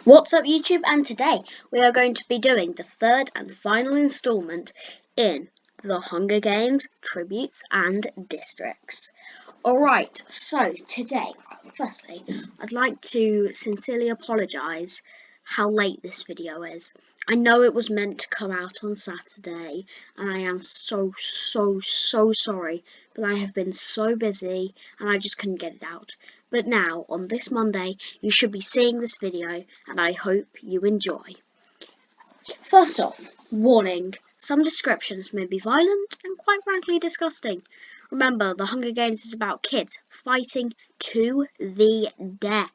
What's up YouTube, and today we are going to be doing the third and final installment in the Hunger Games Tributes and Districts. Alright, so today, firstly, I'd like to sincerely apologise how late this video is. I know it was meant to come out on Saturday, and I am so sorry, but I have been so busy and I just couldn't get it out. But now, on this Monday, you should be seeing this video, and I hope you enjoy. First off, warning, some descriptions may be violent and quite frankly disgusting. Remember, the Hunger Games is about kids fighting to the death.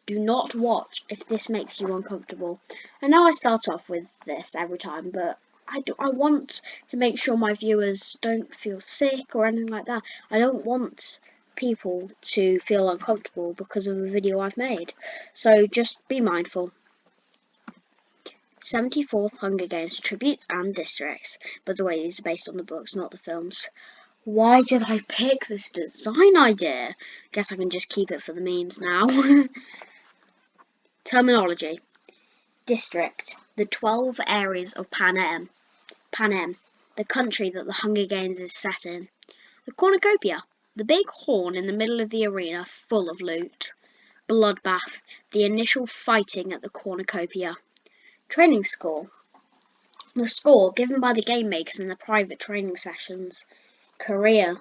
Do not watch if this makes you uncomfortable. I know I start off with this every time, but I want to make sure my viewers don't feel sick or anything like that. I don't want people to feel uncomfortable because of a video I've made. So just be mindful. 74th Hunger Games Tributes and Districts. By the way, these are based on the books, not the films. Why did I pick this design idea? Guess I can just keep it for the memes now. Terminology. District. The 12 areas of Panem. Panem. The country that the Hunger Games is set in. The cornucopia. The big horn in the middle of the arena full of loot. Bloodbath. The initial fighting at the cornucopia. Training score. The score given by the game makers in the private training sessions. Career.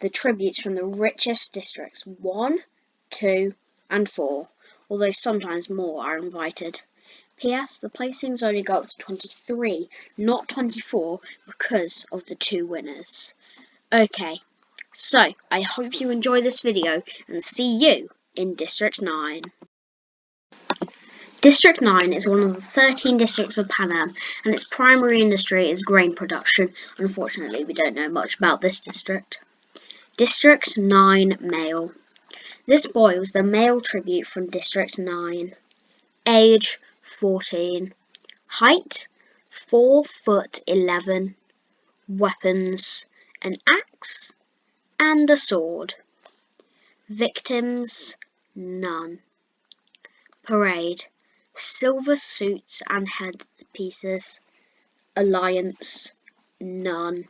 The tributes from the richest districts 1, 2, and 4, although sometimes more are invited. P.S. The placings only go up to 23, not 24, because of the 2 winners. Okay, so I hope you enjoy this video and see you in District 9. District 9 is one of the 13 districts of Panem, and its primary industry is grain production. Unfortunately, we don't know much about this district. District 9 Male. This boy was the male tribute from District 9. Age 14. Height 4'11". Weapons: an axe and a sword. Victims: none. Parade: silver suits and headpieces. Alliance: none.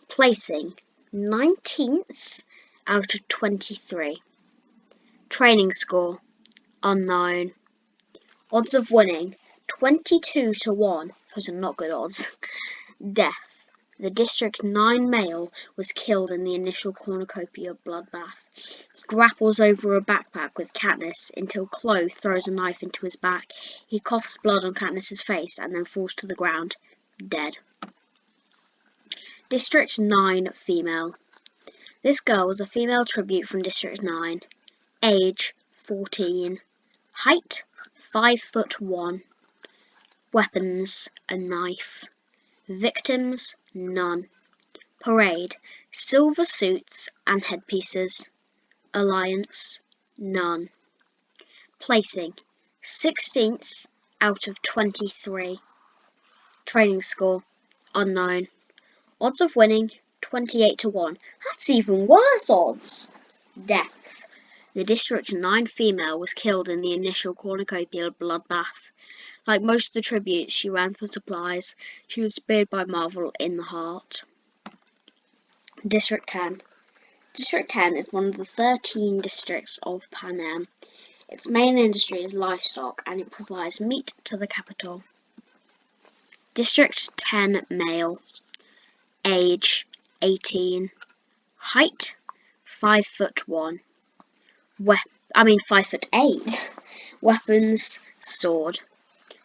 Placing: 19th out of 23. Training score: unknown. Odds of winning: 22-1. Those are not good odds. Death: the District 9 male was killed in the initial cornucopia bloodbath. He grapples over a backpack with Katniss until Chloe throws a knife into his back. He coughs blood on Katniss's face and then falls to the ground, dead. District 9 Female. This girl was a female tribute from District 9. Age 14. Height 5'1". Weapons: a knife. Victims: none. Parade: silver suits and headpieces. Alliance: none. Placing: 16th out of 23. Training score: unknown. Odds of winning: 28-1. That's even worse odds. Death: the District 9 female was killed in the initial cornucopia bloodbath. Like most of the tributes, she ran for supplies. She was speared by Marvel in the heart. District 10. District 10 is one of the 13 districts of Panem. Its main industry is livestock, and it provides meat to the capital. District 10 Male. Age 18. Height 5'1". 5'8". Weapons: sword.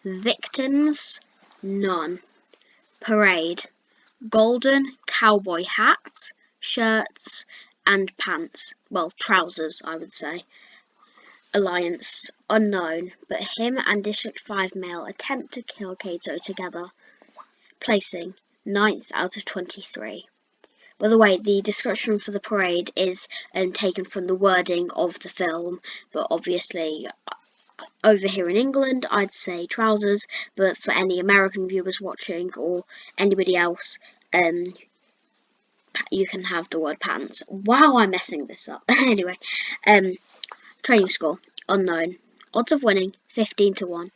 Victims: none. Parade: golden cowboy hats, shirts, and pants. Well, trousers, I would say. Alliance: unknown, but him and District 5 male attempt to kill Cato together. Placing: 9th out of 23. By the way, the description for the parade is taken from the wording of the film, but obviously over here in England I'd say trousers, but for any American viewers watching or anybody else, you can have the word pants. Wow, I'm messing this up. Anyway, training score: unknown. Odds of winning: 15-1.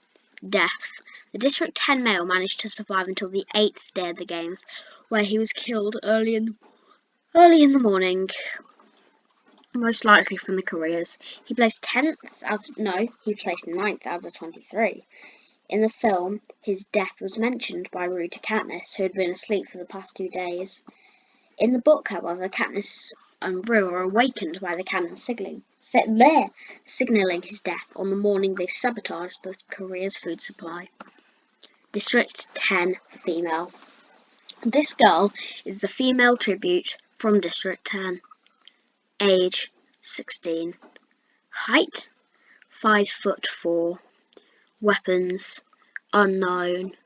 Death. The District 10 male managed to survive until the 8th day of the games, where he was killed early in the morning, most likely from the careers. He placed he placed 9th out of 23. In the film, his death was mentioned by Rue to Katniss, who had been asleep for the past 2 days. In the book, however, Katniss and Rue are awakened by the cannon signalling his death on the morning they sabotaged the career's food supply. District 10 female. This girl is the female tribute from District 10. Age 16. Height 5'4". Weapons unknown.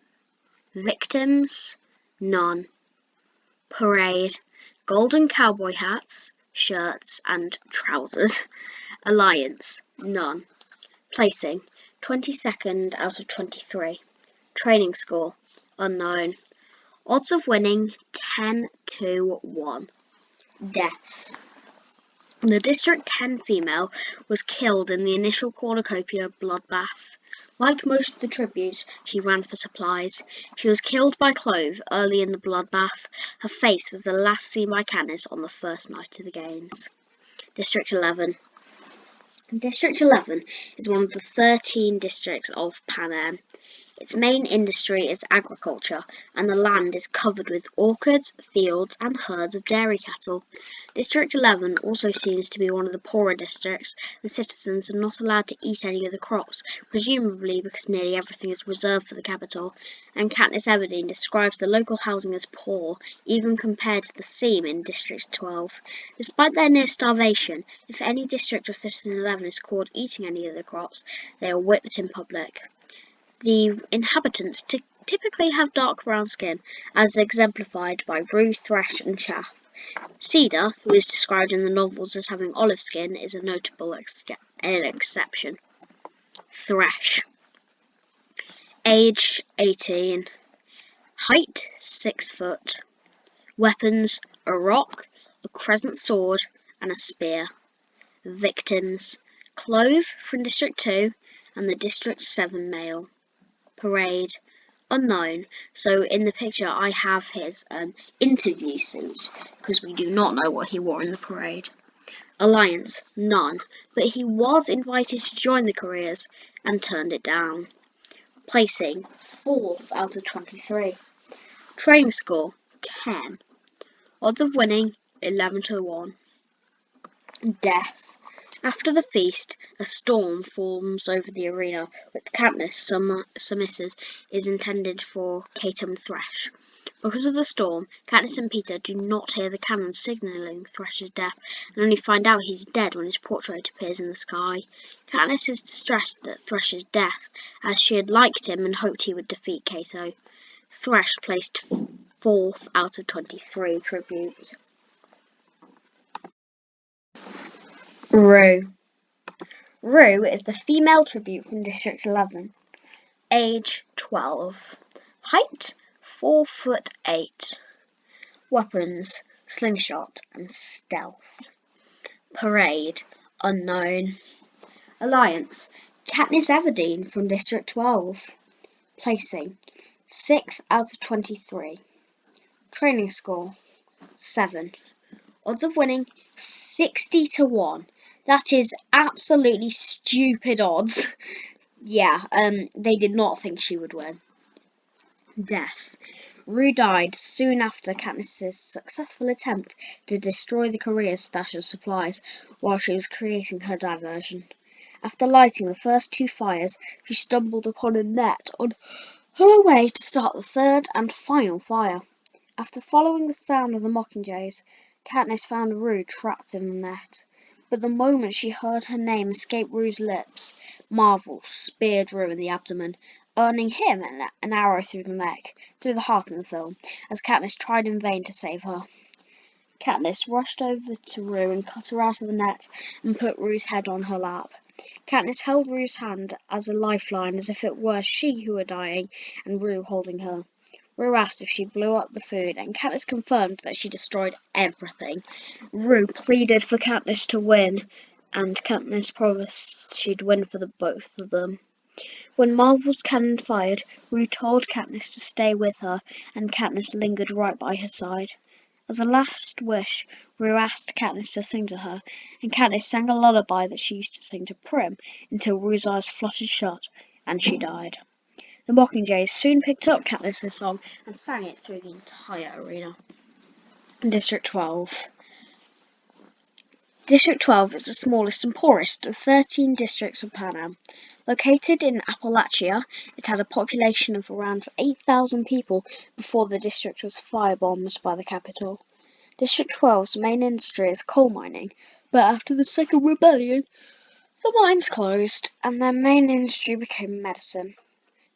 Victims none. Parade golden cowboy hats, shirts and trousers. Alliance none. Placing 22nd out of 23. Training score unknown. Odds of winning 10-1. Death. The District 10 female was killed in the initial cornucopia bloodbath. Like most of the tributes, she ran for supplies. She was killed by Clove early in the bloodbath. Her face was the last seen by Katniss on the first night of the games. District 11. District 11 is one of the 13 districts of Panem. Its main industry is agriculture, and the land is covered with orchards, fields, and herds of dairy cattle. District 11 also seems to be one of the poorer districts. The citizens are not allowed to eat any of the crops, presumably because nearly everything is reserved for the capital, and Katniss Everdeen describes the local housing as poor, even compared to the Seam in District 12. Despite their near starvation, if any district of Citizen 11 is caught eating any of the crops, they are whipped in public. The inhabitants typically have dark brown skin, as exemplified by Rue, Thresh, and Chaff. Cedar, who is described in the novels as having olive skin, is a notable exception. Thresh. Age 18. Height 6 foot. Weapons a rock, a crescent sword, and a spear. Victims Clove from District 2 and the District 7 male. Parade unknown. So in the picture I have his interview suit, because we do not know what he wore in the parade. Alliance none, but he was invited to join the careers and turned it down. Placing 4th out of 23. Training score 10. Odds of winning 11-1. Death. After the feast, a storm forms over the arena, which Katniss surmises is intended for Catum Thresh. Because of the storm, Katniss and Peeta do not hear the cannon signalling Thresh's death, and only find out he's dead when his portrait appears in the sky. Katniss is distressed at Thresh's death, as she had liked him and hoped he would defeat Cato. Thresh placed 4th out of 23 tributes. Rue. Rue is the female tribute from District 11. Age 12. Height 4'8". Weapons slingshot and stealth. Parade unknown. Alliance Katniss Everdeen from District 12. Placing 6th out of 23. Training score 7. Odds of winning 60-1. That is absolutely stupid odds. Yeah, they did not think she would win. Death. Rue died soon after Katniss's successful attempt to destroy the career's stash of supplies while she was creating her diversion. After lighting the first 2 fires, she stumbled upon a net on her way to start the 3rd and final fire. After following the sound of the mockingjays, Katniss found Rue trapped in the net. But the moment she heard her name escape Rue's lips, Marvel speared Rue in the abdomen, earning him an arrow through the neck, through the heart in the film, as Katniss tried in vain to save her. Katniss rushed over to Rue and cut her out of the net and put Rue's head on her lap. Katniss held Rue's hand as a lifeline, as if it were she who were dying and Rue holding her. Rue asked if she blew up the food, and Katniss confirmed that she destroyed everything. Rue pleaded for Katniss to win, and Katniss promised she'd win for the both of them. When Marvel's cannon fired, Rue told Katniss to stay with her, and Katniss lingered right by her side. As a last wish, Rue asked Katniss to sing to her, and Katniss sang a lullaby that she used to sing to Prim until Rue's eyes fluttered shut, and she died. The Mockingjays soon picked up Katniss's song and sang it through the entire arena. District 12. District 12 is the smallest and poorest of 13 districts of Panem. Located in Appalachia, it had a population of around 8,000 people before the district was firebombed by the capital. District 12's main industry is coal mining, but after the Second Rebellion, the mines closed and their main industry became medicine.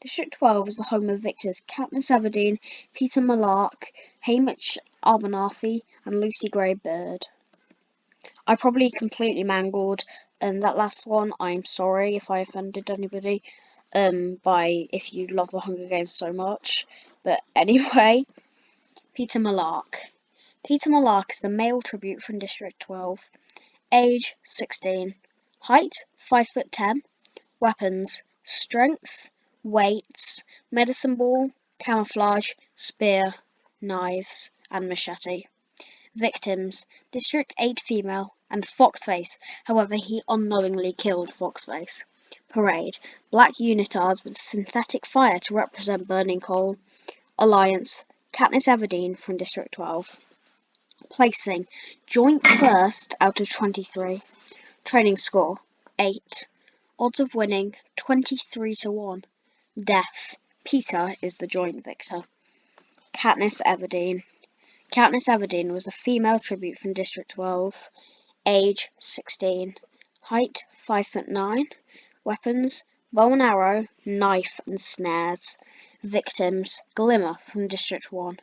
District 12 is the home of victors Katniss Everdeen, Peter Malark, Haymitch Abernathy, and Lucy Gray Bird. I probably completely mangled that last one. I'm sorry if I offended anybody if you love the Hunger Games so much. But anyway, Peter Malark. Peter Malark is the male tribute from District 12. Age 16. Height 5'10". Weapons: strength, weights, medicine ball, camouflage, spear, knives, and machete. Victims: District 8 female and Foxface, however he unknowingly killed Foxface. Parade: black unitards with synthetic fire to represent burning coal. Alliance: Katniss Everdeen from District 12. Placing: joint first out of 23. Training score: 8. Odds of winning: 23-1. Death: Peter is the joint victor. Katniss Everdeen. Katniss Everdeen was a female tribute from District 12. Age 16. Height 5'9". Weapons: bow and arrow, knife, and snares. Victims: Glimmer from District 1,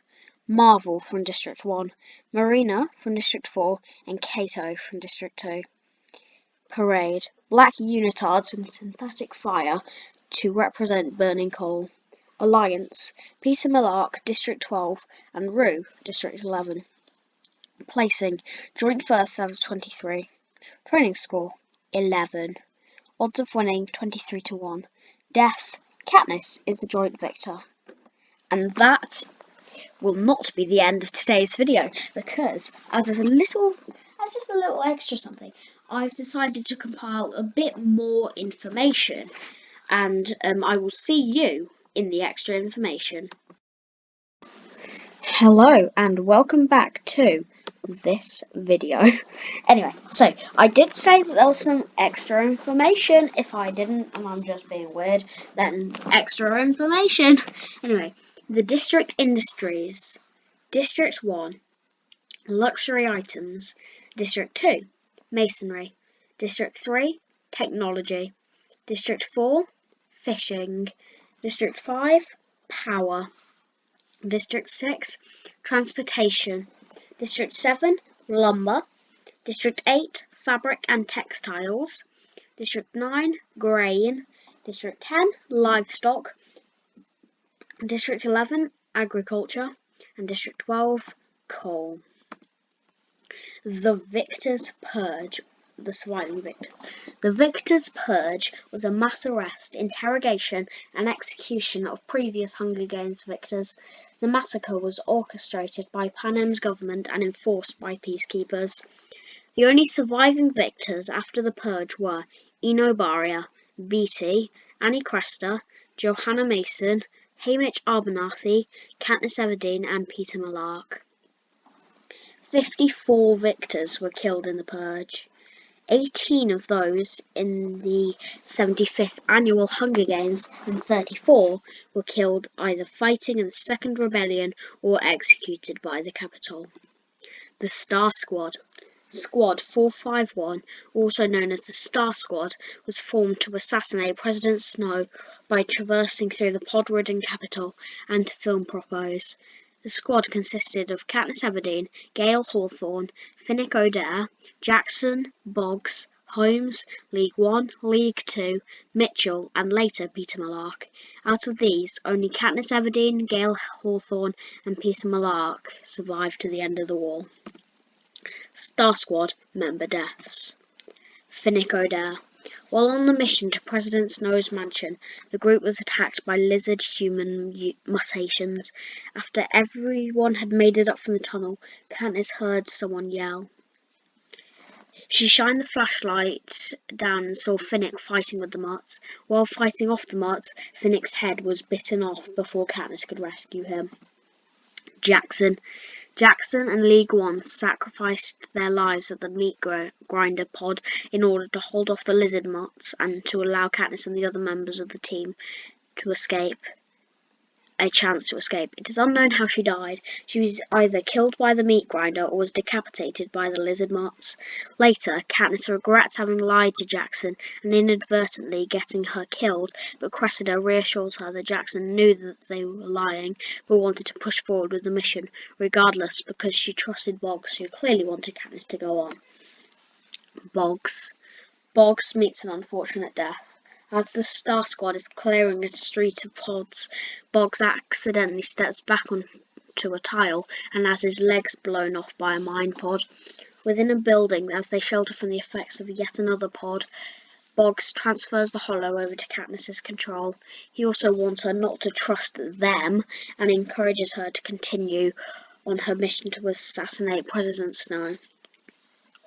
Marvel from District 1, Marina from District 4, and Cato from District 2. Parade: black unitards with synthetic fire to represent burning coal. Alliance: Peter Malark, District 12, and Rue, District 11. Placing: joint first out of 23. Training score: 11. Odds of winning: 23-1. Death: Katniss is the joint victor. And that will not be the end of today's video, because as just a little extra something, I've decided to compile a bit more information, and I will see you in the extra information. Hello and welcome back to this video. Anyway, so I did say that there was some extra information. If I didn't and I'm just being weird, then extra information. Anyway, the district industries. District 1, luxury items. District 2, masonry. District 3, technology. District 4, fishing. District 5, power. District 6, transportation. District 7, lumber. District 8, fabric and textiles. District 9, grain. District 10, livestock. District 11, agriculture. And District 12, coal. The Victor's Purge. The surviving victor. The Victor's Purge was a mass arrest, interrogation, and execution of previous Hunger Games victors. The massacre was orchestrated by Panem's government and enforced by peacekeepers. The only surviving victors after the purge were Enobaria, Beatty, Annie Cresta, Johanna Mason, Haymitch Abernathy, Katniss Everdeen, and Peter Malark. 54 victors were killed in the purge. 18 of those in the 75th Annual Hunger Games, and 34 were killed either fighting in the Second Rebellion or executed by the Capitol. The Star Squad. Squad 451, also known as the Star Squad, was formed to assassinate President Snow by traversing through the pod-ridden Capitol and to film propos. The squad consisted of Katniss Everdeen, Gale Hawthorne, Finnick Odair, Jackson, Boggs, Holmes, League 1, League 2, Mitchell, and later Peter Malark. Out of these, only Katniss Everdeen, Gale Hawthorne, and Peter Malark survived to the end of the war. Star Squad member deaths. Finnick Odair. While on the mission to President Snow's mansion, the group was attacked by lizard-human mutations. After everyone had made it up from the tunnel, Katniss heard someone yell. She shined the flashlight down and saw Finnick fighting with the Mutts. While fighting off the Mutts, Finnick's head was bitten off before Katniss could rescue him. Jackson and League One sacrificed their lives at the meat grinder pod in order to hold off the lizard Mutts and to allow Katniss and the other members of the team a chance to escape. It is unknown how she died. She was either killed by the meat grinder or was decapitated by the lizard Mutts. Later, Katniss regrets having lied to Jackson and inadvertently getting her killed, but Cressida reassures her that Jackson knew that they were lying, but wanted to push forward with the mission, regardless, because she trusted Boggs, who clearly wanted Katniss to go on. Boggs meets an unfortunate death. As the Star Squad is clearing a street of pods, Boggs accidentally steps back onto a tile and has his legs blown off by a mine pod. Within a building, as they shelter from the effects of yet another pod, Boggs transfers the Hollow over to Katniss's control. He also warns her not to trust them and encourages her to continue on her mission to assassinate President Snow.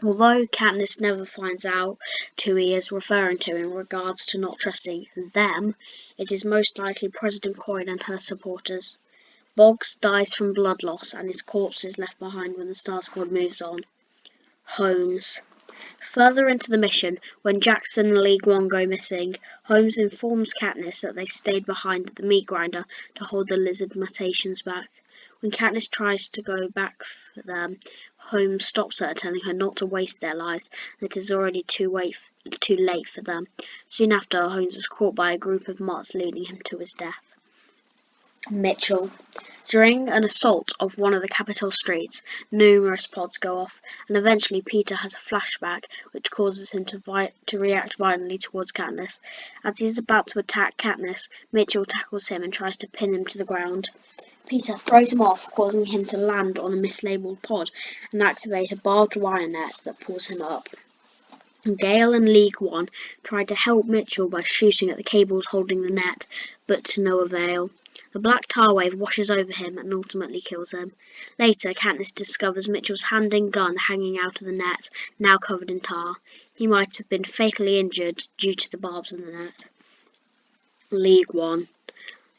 Although Katniss never finds out who he is referring to in regards to not trusting them, it is most likely President Coin and her supporters. Boggs dies from blood loss and his corpse is left behind when the Star Squad moves on. Holmes. Further into the mission, when Jackson and League One go missing, Holmes informs Katniss that they stayed behind at the meat grinder to hold the lizard mutations back. When Katniss tries to go back for them, Holmes stops her, telling her not to waste their lives, and it is already too late for them. Soon after, Holmes was caught by a group of Mutts, leading him to his death. Mitchell. During an assault of one of the capital streets, numerous pods go off, and eventually Peter has a flashback, which causes him to react violently towards Katniss. As he is about to attack Katniss, Mitchell tackles him and tries to pin him to the ground. Peter throws him off, causing him to land on a mislabeled pod and activate a barbed wire net that pulls him up. Gale and League One try to help Mitchell by shooting at the cables holding the net, but to no avail. The black tar wave washes over him and ultimately kills him. Later, Katniss discovers Mitchell's hand and gun hanging out of the net, now covered in tar. He might have been fatally injured due to the barbs in the net. League One.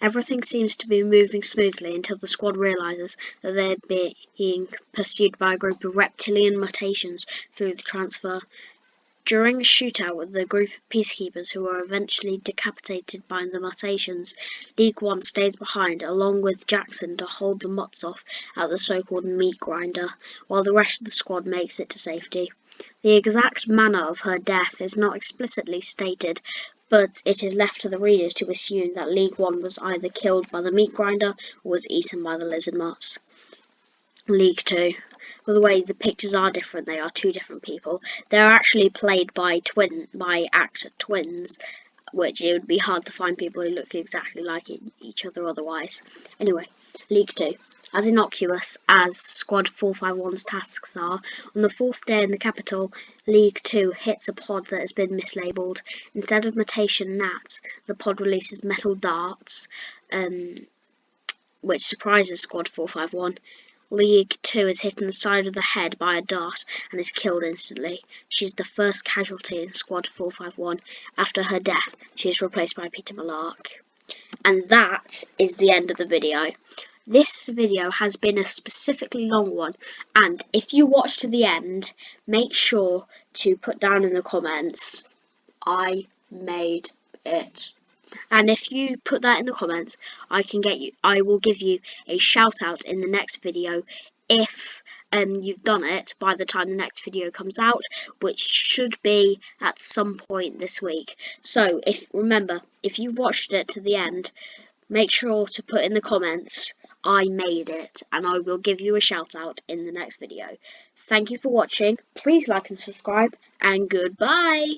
Everything seems to be moving smoothly until the squad realizes that they're being pursued by a group of reptilian mutations through the transfer. During a shootout with the group of peacekeepers who are eventually decapitated by the mutations, League One stays behind along with Jackson to hold the Mutts off at the so-called meat grinder, while the rest of the squad makes it to safety. The exact manner of her death is not explicitly stated, but it is left to the readers to assume that League One was either killed by the meat grinder or was eaten by the lizard Mutts. League Two. By the way, the pictures are different. They are two different people. They're actually played by actor twins, which it would be hard to find people who look exactly like each other otherwise. Anyway, League Two. As innocuous as Squad 451's tasks are, on the fourth day in the capital, League 2 hits a pod that has been mislabeled. Instead of mutation gnats, the pod releases metal darts, which surprises Squad 451. League 2 is hit in the side of the head by a dart and is killed instantly. She is the first casualty in Squad 451. After her death, she is replaced by Peter Malark. And that is the end of the video. This video has been a specifically long one, and if you watch to the end, make sure to put down in the comments, I made it. And if you put that in the comments, I will give you a shout out in the next video if you've done it by the time the next video comes out, which should be at some point this week. So remember, if you watched it to the end, make sure to put in the comments, I made it, and I will give you a shout out in the next video. Thank you for watching. Please like and subscribe, and goodbye.